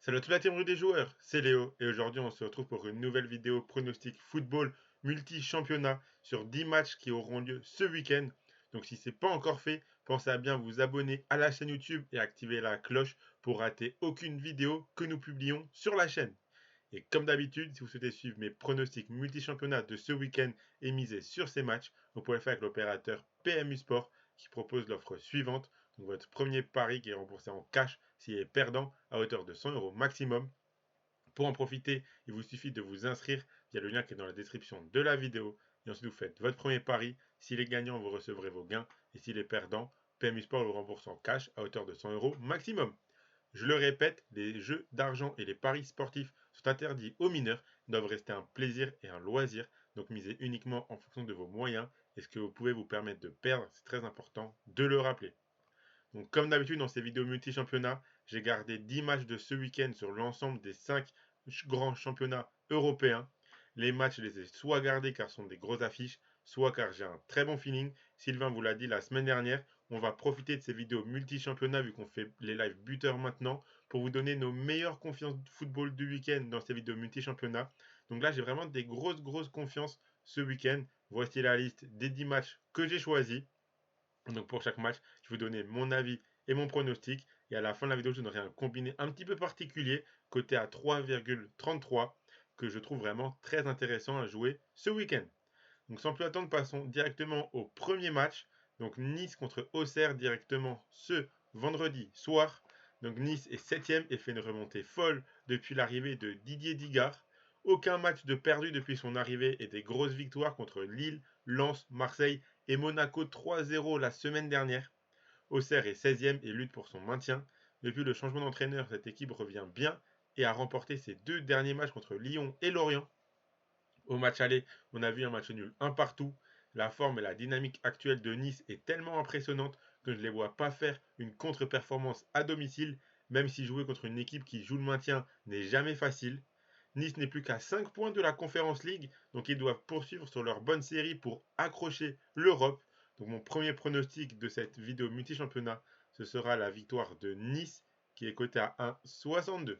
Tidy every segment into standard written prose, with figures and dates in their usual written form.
Salut à toute la team rue des joueurs, c'est Léo et aujourd'hui on se retrouve pour une nouvelle vidéo pronostic football multi-championnat sur 10 matchs qui auront lieu ce week-end. Donc si ce n'est pas encore fait, pensez à bien vous abonner à la chaîne YouTube et activer la cloche pour rater aucune vidéo que nous publions sur la chaîne. Et comme d'habitude, si vous souhaitez suivre mes pronostics multi-championnat de ce week-end et miser sur ces matchs, vous pouvez le faire avec l'opérateur PMU Sport qui propose l'offre suivante. Donc votre premier pari qui est remboursé en cash s'il est perdant à hauteur de 100 euros maximum. Pour en profiter, il vous suffit de vous inscrire via le lien qui est dans la description de la vidéo. Et ensuite, vous faites votre premier pari. S'il est gagnant, vous recevrez vos gains. Et s'il est perdant, PMU Sport vous rembourse en cash à hauteur de 100 euros maximum. Je le répète, les jeux d'argent et les paris sportifs sont interdits aux mineurs, ils doivent rester un plaisir et un loisir, donc misez uniquement en fonction de vos moyens et ce que vous pouvez vous permettre de perdre, c'est très important de le rappeler. Donc comme d'habitude dans ces vidéos multi-championnats, j'ai gardé 10 matchs de ce week-end sur l'ensemble des 5 grands championnats européens. Les matchs, je les ai soit gardés car ce sont des grosses affiches, soit car j'ai un très bon feeling. Sylvain vous l'a dit la semaine dernière, on va profiter de ces vidéos multi-championnats vu qu'on fait les live buteurs maintenant pour vous donner nos meilleures confiances de football du week-end dans ces vidéos multi-championnats. Donc là, j'ai vraiment des grosses confiances ce week-end. Voici la liste des 10 matchs que j'ai choisis. Donc pour chaque match, je vais vous donner mon avis et mon pronostic. Et à la fin de la vidéo, je donnerai un combiné un petit peu particulier, coté à 3,33, que je trouve vraiment très intéressant à jouer ce week-end. Donc sans plus attendre, passons directement au premier match. Donc Nice contre Auxerre directement ce vendredi soir. Donc Nice est 7ème et fait une remontée folle depuis l'arrivée de Didier Digard. Aucun match de perdu depuis son arrivée et des grosses victoires contre Lille, Lens, Marseille et Monaco 3-0 la semaine dernière. Auxerre est 16ème et lutte pour son maintien. Depuis le changement d'entraîneur, cette équipe revient bien et a remporté ses deux derniers matchs contre Lyon et Lorient. Au match aller, on a vu un match nul un partout. La forme et la dynamique actuelle de Nice est tellement impressionnante que je ne les vois pas faire une contre-performance à domicile, même si jouer contre une équipe qui joue le maintien n'est jamais facile. Nice n'est plus qu'à 5 points de la Conference League, donc ils doivent poursuivre sur leur bonne série pour accrocher l'Europe. Donc mon premier pronostic de cette vidéo multi-championnat, ce sera la victoire de Nice, qui est cotée à 1,62.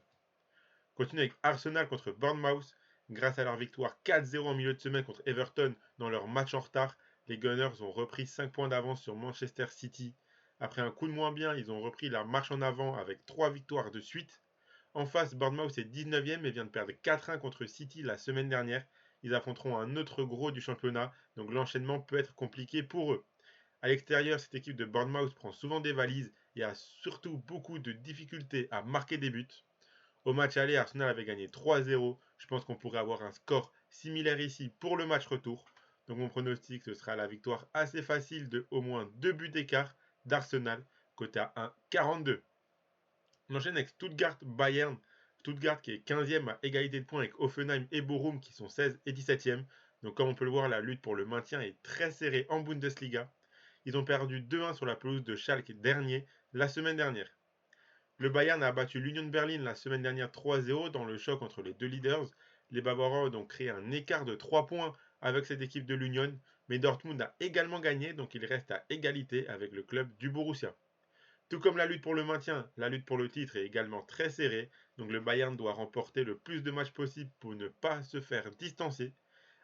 Continue avec Arsenal contre Bournemouth. Grâce à leur victoire 4-0 en milieu de semaine contre Everton dans leur match en retard, les Gunners ont repris 5 points d'avance sur Manchester City. Après un coup de moins bien, ils ont repris la marche en avant avec 3 victoires de suite. En face, Bournemouth est 19ème et vient de perdre 4-1 contre City la semaine dernière. Ils affronteront un autre gros du championnat, donc l'enchaînement peut être compliqué pour eux. À l'extérieur, cette équipe de Bournemouth prend souvent des valises et a surtout beaucoup de difficultés à marquer des buts. Au match aller, Arsenal avait gagné 3-0. Je pense qu'on pourrait avoir un score similaire ici pour le match retour. Donc mon pronostic, ce sera la victoire assez facile de au moins 2 buts d'écart d'Arsenal, côté à 1,42. On enchaîne avec Stuttgart-Bayern. Stuttgart qui est 15e à égalité de points avec Offenheim et Bochum qui sont 16 et 17e. Donc comme on peut le voir, la lutte pour le maintien est très serrée en Bundesliga. Ils ont perdu 2-1 sur la pelouse de Schalke dernier la semaine dernière. Le Bayern a battu l'Union Berlin la semaine dernière 3-0 dans le choc entre les deux leaders. Les Bavarois ont donc créé un écart de 3 points avec cette équipe de l'Union, mais Dortmund a également gagné, donc il reste à égalité avec le club du Borussia. Tout comme la lutte pour le maintien, la lutte pour le titre est également très serrée, donc le Bayern doit remporter le plus de matchs possible pour ne pas se faire distancer.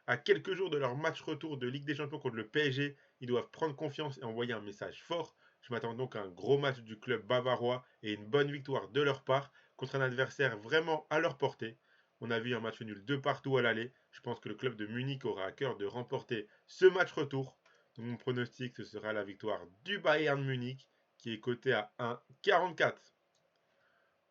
À quelques jours de leur match retour de Ligue des Champions contre le PSG, ils doivent prendre confiance et envoyer un message fort. Je m'attends donc à un gros match du club bavarois et une bonne victoire de leur part contre un adversaire vraiment à leur portée. On a vu un match nul de partout à l'aller. Je pense que le club de Munich aura à cœur de remporter ce match retour. Donc mon pronostic, ce sera la victoire du Bayern Munich qui est coté à 1,44.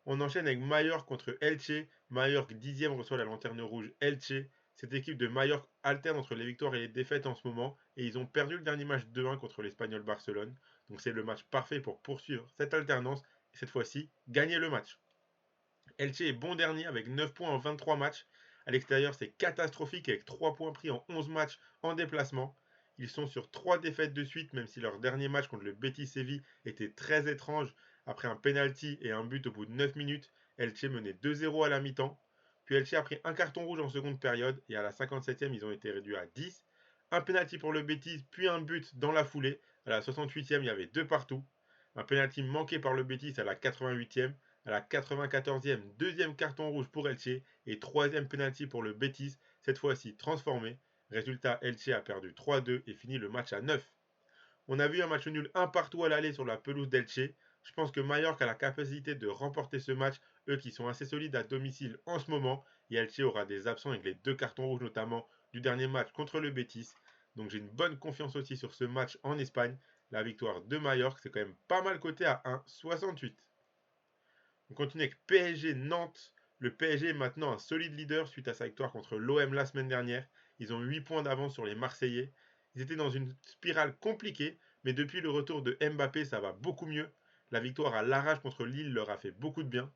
On enchaîne avec Mallorca contre Elche. Mallorca 10e reçoit la lanterne rouge Elche. Cette équipe de Mallorca alterne entre les victoires et les défaites en ce moment et ils ont perdu le dernier match 2-1 contre l'Espagnol Barcelone. Donc c'est le match parfait pour poursuivre cette alternance et cette fois-ci gagner le match. Elche est bon dernier avec 9 points en 23 matchs. À l'extérieur, c'est catastrophique avec 3 points pris en 11 matchs en déplacement. Ils sont sur 3 défaites de suite, même si leur dernier match contre le Betis Séville était très étrange. Après un penalty et un but au bout de 9 minutes, Elche menait 2-0 à la mi-temps. Puis Elche a pris un carton rouge en seconde période et à la 57e, ils ont été réduits à 10. Un penalty pour le Betis, puis un but dans la foulée. À la 68e, il y avait deux partout. Un penalty manqué par le Betis à la 88e. À la 94e, deuxième carton rouge pour Elche et troisième penalty pour le Betis, cette fois-ci transformé. Résultat, Elche a perdu 3-2 et finit le match à 9. On a vu un match nul un partout à l'aller sur la pelouse d'Elche. Je pense que Mallorca a la capacité de remporter ce match, eux qui sont assez solides à domicile en ce moment. Et Elche aura des absents avec les 2 cartons rouges notamment du dernier match contre le Betis. Donc j'ai une bonne confiance aussi sur ce match en Espagne. La victoire de Mallorca, c'est quand même pas mal coté à 1,68. On continue avec PSG Nantes. Le PSG est maintenant un solide leader suite à sa victoire contre l'OM la semaine dernière. Ils ont 8 points d'avance sur les Marseillais. Ils étaient dans une spirale compliquée, mais depuis le retour de Mbappé, ça va beaucoup mieux. La victoire à l'arrache contre Lille leur a fait beaucoup de bien.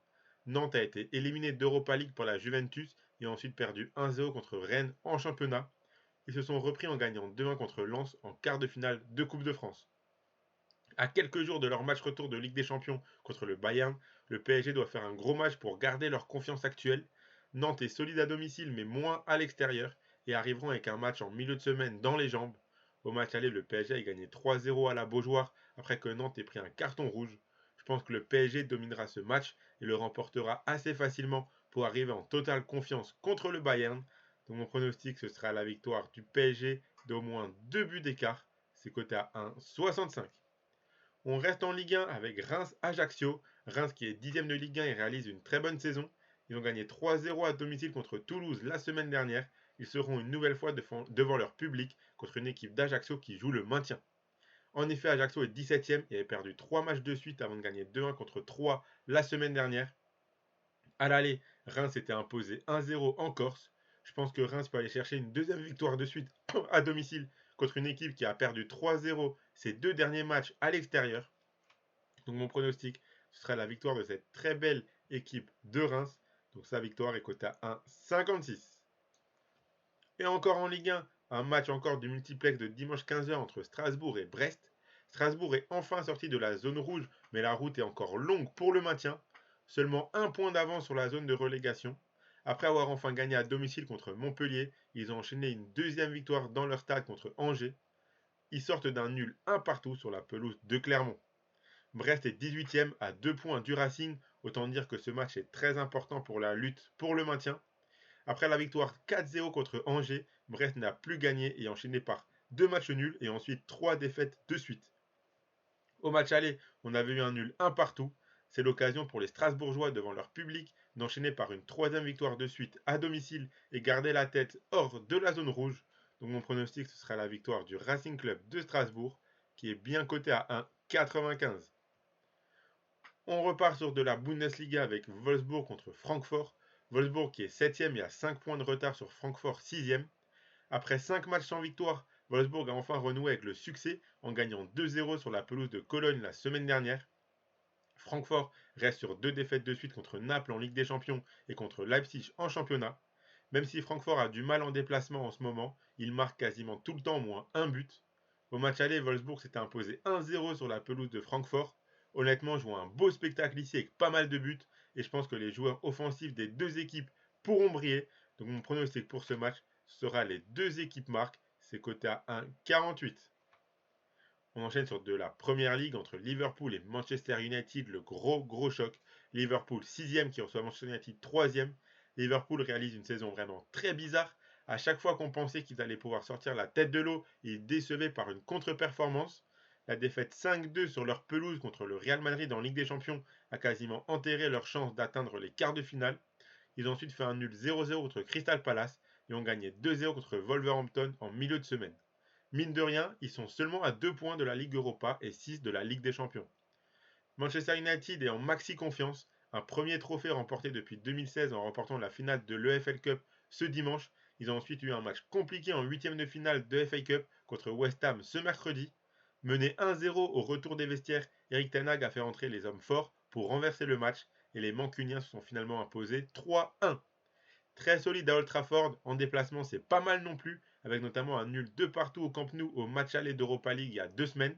Nantes a été éliminé d'Europa League par la Juventus et a ensuite perdu 1-0 contre Rennes en championnat. Ils se sont repris en gagnant 2-1 contre Lens en quart de finale de Coupe de France. À quelques jours de leur match retour de Ligue des Champions contre le Bayern, le PSG doit faire un gros match pour garder leur confiance actuelle. Nantes est solide à domicile mais moins à l'extérieur et arriveront avec un match en milieu de semaine dans les jambes. Au match aller, le PSG a gagné 3-0 à la Beaujoire après que Nantes ait pris un carton rouge. Je pense que le PSG dominera ce match et le remportera assez facilement pour arriver en totale confiance contre le Bayern. Donc mon pronostic, ce sera la victoire du PSG d'au moins 2 buts d'écart. C'est coté à 1,65. On reste en Ligue 1 avec Reims-Ajaccio. Reims qui est 10ème de Ligue 1 et réalise une très bonne saison. Ils ont gagné 3-0 à domicile contre Toulouse la semaine dernière. Ils seront une nouvelle fois devant leur public contre une équipe d'Ajaccio qui joue le maintien. En effet, Ajaccio est 17ème et avait perdu 3 matchs de suite avant de gagner 2-1 contre 3 la semaine dernière. À l'aller, Reims s'était imposé 1-0 en Corse. Je pense que Reims peut aller chercher une deuxième victoire de suite à domicile contre une équipe qui a perdu 3-0 ses 2 derniers matchs à l'extérieur. Donc mon pronostic, ce sera la victoire de cette très belle équipe de Reims. Donc sa victoire est cotée à 1,56. Et encore en Ligue 1, un match encore du multiplex de dimanche 15h entre Strasbourg et Brest. Strasbourg est enfin sorti de la zone rouge, mais la route est encore longue pour le maintien. Seulement un point d'avance sur la zone de relégation. Après avoir enfin gagné à domicile contre Montpellier, ils ont enchaîné une deuxième victoire dans leur stade contre Angers. Ils sortent d'un nul un partout sur la pelouse de Clermont. Brest est 18ème à 2 points du Racing, autant dire que ce match est très important pour la lutte pour le maintien. Après la victoire 4-0 contre Angers, Brest n'a plus gagné et enchaîné par 2 matchs nuls et ensuite 3 défaites de suite. Au match aller, on avait eu un nul un partout. C'est l'occasion pour les Strasbourgeois devant leur public d'enchaîner par une troisième victoire de suite à domicile et garder la tête hors de la zone rouge. Donc mon pronostic, ce sera la victoire du Racing Club de Strasbourg qui est bien coté à 1,95. On repart sur de la Bundesliga avec Wolfsburg contre Francfort. Wolfsburg qui est 7ème et a 5 points de retard sur Francfort 6ème. Après 5 matchs sans victoire, Wolfsburg a enfin renoué avec le succès en gagnant 2-0 sur la pelouse de Cologne la semaine dernière. Francfort reste sur 2 défaites de suite contre Naples en Ligue des Champions et contre Leipzig en championnat. Même si Francfort a du mal en déplacement en ce moment, il marque quasiment tout le temps au moins un but. Au match aller, Wolfsburg s'était imposé 1-0 sur la pelouse de Francfort. Honnêtement, je vois un beau spectacle ici avec pas mal de buts et je pense que les joueurs offensifs des deux équipes pourront briller. Donc mon pronostic pour ce match sera les deux équipes marquent. C'est coté à 1,48. On enchaîne sur de la première ligue entre Liverpool et Manchester United, le gros choc. Liverpool 6ème qui reçoit Manchester United 3ème. Liverpool réalise une saison vraiment très bizarre. À chaque fois qu'on pensait qu'ils allaient pouvoir sortir la tête de l'eau, ils décevaient par une contre-performance. La défaite 5-2 sur leur pelouse contre le Real Madrid en Ligue des Champions a quasiment enterré leur chance d'atteindre les quarts de finale. Ils ont ensuite fait un nul 0-0 contre Crystal Palace et ont gagné 2-0 contre Wolverhampton en milieu de semaine. Mine de rien, ils sont seulement à 2 points de la Ligue Europa et 6 de la Ligue des Champions. Manchester United est en maxi confiance, un premier trophée remporté depuis 2016 en remportant la finale de l'EFL Cup ce dimanche. Ils ont ensuite eu un match compliqué en 8ème de finale de FA Cup contre West Ham ce mercredi. Mené 1-0 au retour des vestiaires, Eric Ten Hag a fait entrer les hommes forts pour renverser le match et les Mancuniens se sont finalement imposés 3-1. Très solide à Old Trafford, en déplacement c'est pas mal non plus, avec notamment un nul de partout au Camp Nou au match aller d'Europa League il y a 2 semaines.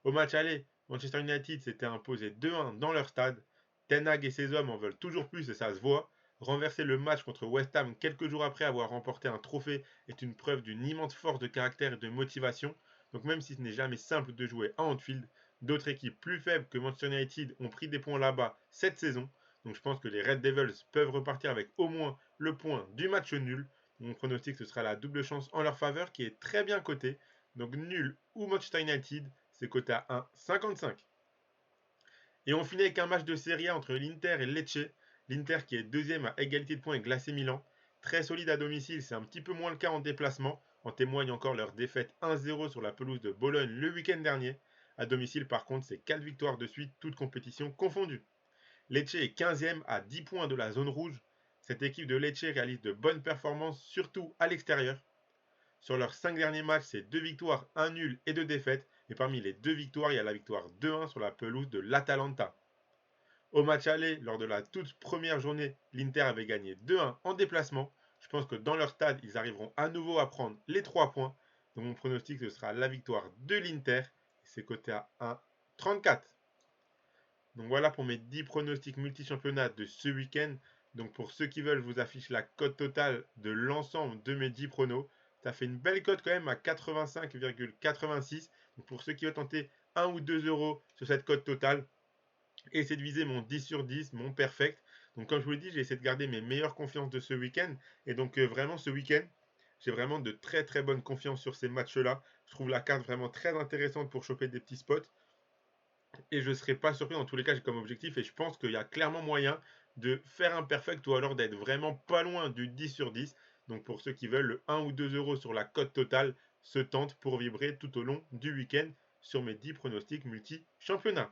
Au match aller, Manchester United s'était imposé 2-1 dans leur stade. Ten Hag et ses hommes en veulent toujours plus et ça se voit. Renverser le match contre West Ham quelques jours après avoir remporté un trophée est une preuve d'une immense force de caractère et de motivation. Donc même si ce n'est jamais simple de jouer à Anfield, D'autres équipes plus faibles que Manchester United ont pris des points là-bas cette saison. Donc je pense que les Red Devils peuvent repartir avec au moins le point du match nul. Mon pronostic, ce sera la double chance en leur faveur qui est très bien cotée. Donc nul ou Manchester United, c'est coté à 1,55. Et on finit avec un match de Serie A entre l'Inter et Lecce. L'Inter qui est deuxième à égalité de points avec l'AC Milan. Très solide à domicile, c'est un petit peu moins le cas en déplacement. En témoigne encore leur défaite 1-0 sur la pelouse de Bologne le week-end dernier. À domicile, par contre, c'est 4 victoires de suite, toutes compétitions confondues. Lecce est 15e à 10 points de la zone rouge. Cette équipe de Lecce réalise de bonnes performances, surtout à l'extérieur. Sur leurs 5 derniers matchs, c'est 2 victoires, 1 nul et 2 défaites. Et parmi les 2 victoires, il y a la victoire 2-1 sur la pelouse de l'Atalanta. Au match aller, lors de la toute première journée, l'Inter avait gagné 2-1 en déplacement. Je pense que dans leur stade, ils arriveront à nouveau à prendre les 3 points. Donc mon pronostic, ce sera la victoire de l'Inter. C'est coté à 1,34. Donc voilà pour mes 10 pronostics multi-championnats de ce week-end. Donc pour ceux qui veulent, je vous affiche la cote totale de l'ensemble de mes 10 pronos. Ça fait une belle cote quand même à 85,86. Donc pour ceux qui veulent tenter 1 ou 2 euros sur cette cote totale, essayez de viser mon 10 sur 10, mon perfect. Donc comme je vous l'ai dit, j'ai essayé de garder mes meilleures confiances de ce week-end. Et donc vraiment ce week-end, j'ai vraiment de très très bonnes confiances sur ces matchs-là. Je trouve la carte vraiment très intéressante pour choper des petits spots. Et je ne serais pas surpris, dans tous les cas, j'ai comme objectif, et je pense qu'il y a clairement moyen de faire un perfect ou alors d'être vraiment pas loin du 10 sur 10. Donc pour ceux qui veulent, le 1 ou 2 euros sur la cote totale se tente pour vibrer tout au long du week-end sur mes 10 pronostics multi-championnat.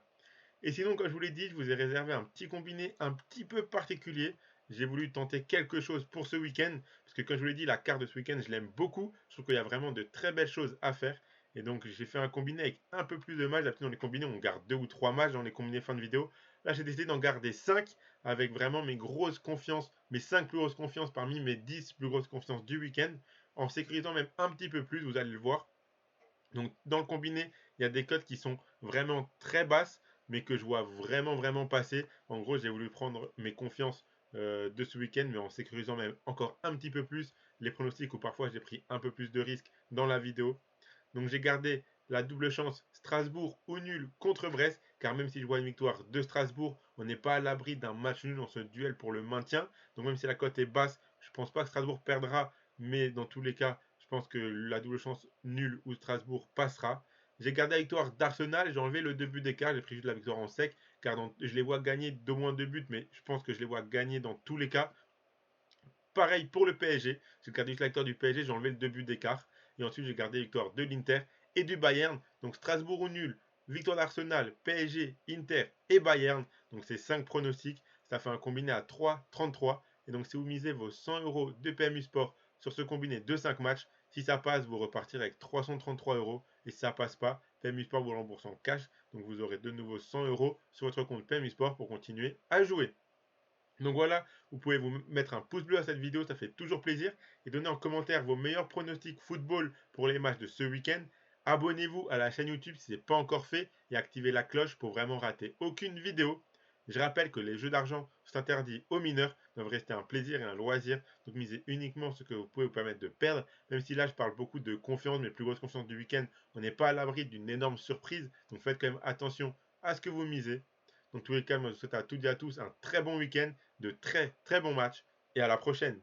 Et sinon, comme je vous l'ai dit, je vous ai réservé un petit combiné un petit peu particulier. J'ai voulu tenter quelque chose pour ce week-end, parce que comme je vous l'ai dit, la carte de ce week-end, je l'aime beaucoup. Je trouve qu'il y a vraiment de très belles choses à faire. Et donc j'ai fait un combiné avec un peu plus de matchs. D'habitude dans les combinés, on garde 2 ou 3 matchs dans les combinés fin de vidéo. Là, j'ai décidé d'en garder 5 avec vraiment mes grosses confiances, mes 5 plus grosses confiances parmi mes 10 plus grosses confiances du week-end, en sécurisant même un petit peu plus, vous allez le voir. Donc dans le combiné, il y a des cotes qui sont vraiment très basses, mais que je vois vraiment vraiment passer. En gros, j'ai voulu prendre mes confiances de ce week-end, mais en sécurisant même encore un petit peu plus les pronostics où parfois j'ai pris un peu plus de risques dans la vidéo. Donc j'ai gardé la double chance Strasbourg ou nul contre Brest, car même si je vois une victoire de Strasbourg, on n'est pas à l'abri d'un match nul dans ce duel pour le maintien. Donc même si la cote est basse, je ne pense pas que Strasbourg perdra, mais dans tous les cas, je pense que la double chance nul ou Strasbourg passera. J'ai gardé la victoire d'Arsenal, j'ai enlevé le 2 buts d'écart, j'ai pris juste la victoire en sec, car je les vois gagner d'au moins 2 buts, mais je pense que je les vois gagner dans tous les cas. Pareil pour le PSG, j'ai gardé juste la victoire du PSG, j'ai enlevé le 2 buts d'écart. Et ensuite, j'ai gardé la victoire de l'Inter et du Bayern. Donc Strasbourg ou nul, victoire d'Arsenal, PSG, Inter et Bayern. Donc c'est 5 pronostics. Ça fait un combiné à 3,33. Et donc si vous misez vos 100 euros de PMU Sport sur ce combiné de 5 matchs, si ça passe, vous repartirez avec 333 euros. Et si ça passe pas, PMU Sport vous rembourse en cash. Donc vous aurez de nouveau 100 euros sur votre compte PMU Sport pour continuer à jouer. Donc voilà, vous pouvez vous mettre un pouce bleu à cette vidéo, ça fait toujours plaisir. Et donner en commentaire vos meilleurs pronostics football pour les matchs de ce week-end. Abonnez-vous à la chaîne YouTube si ce n'est pas encore fait et activez la cloche pour vraiment rater aucune vidéo. Je rappelle que les jeux d'argent sont interdits aux mineurs, doivent rester un plaisir et un loisir. Donc misez uniquement ce que vous pouvez vous permettre de perdre. Même si là je parle beaucoup de confiance, mais plus grosse confiance du week-end, on n'est pas à l'abri d'une énorme surprise. Donc faites quand même attention à ce que vous misez. Dans tous les cas, moi je vous souhaite à toutes et à tous un très bon week-end, de très très bons matchs et à la prochaine.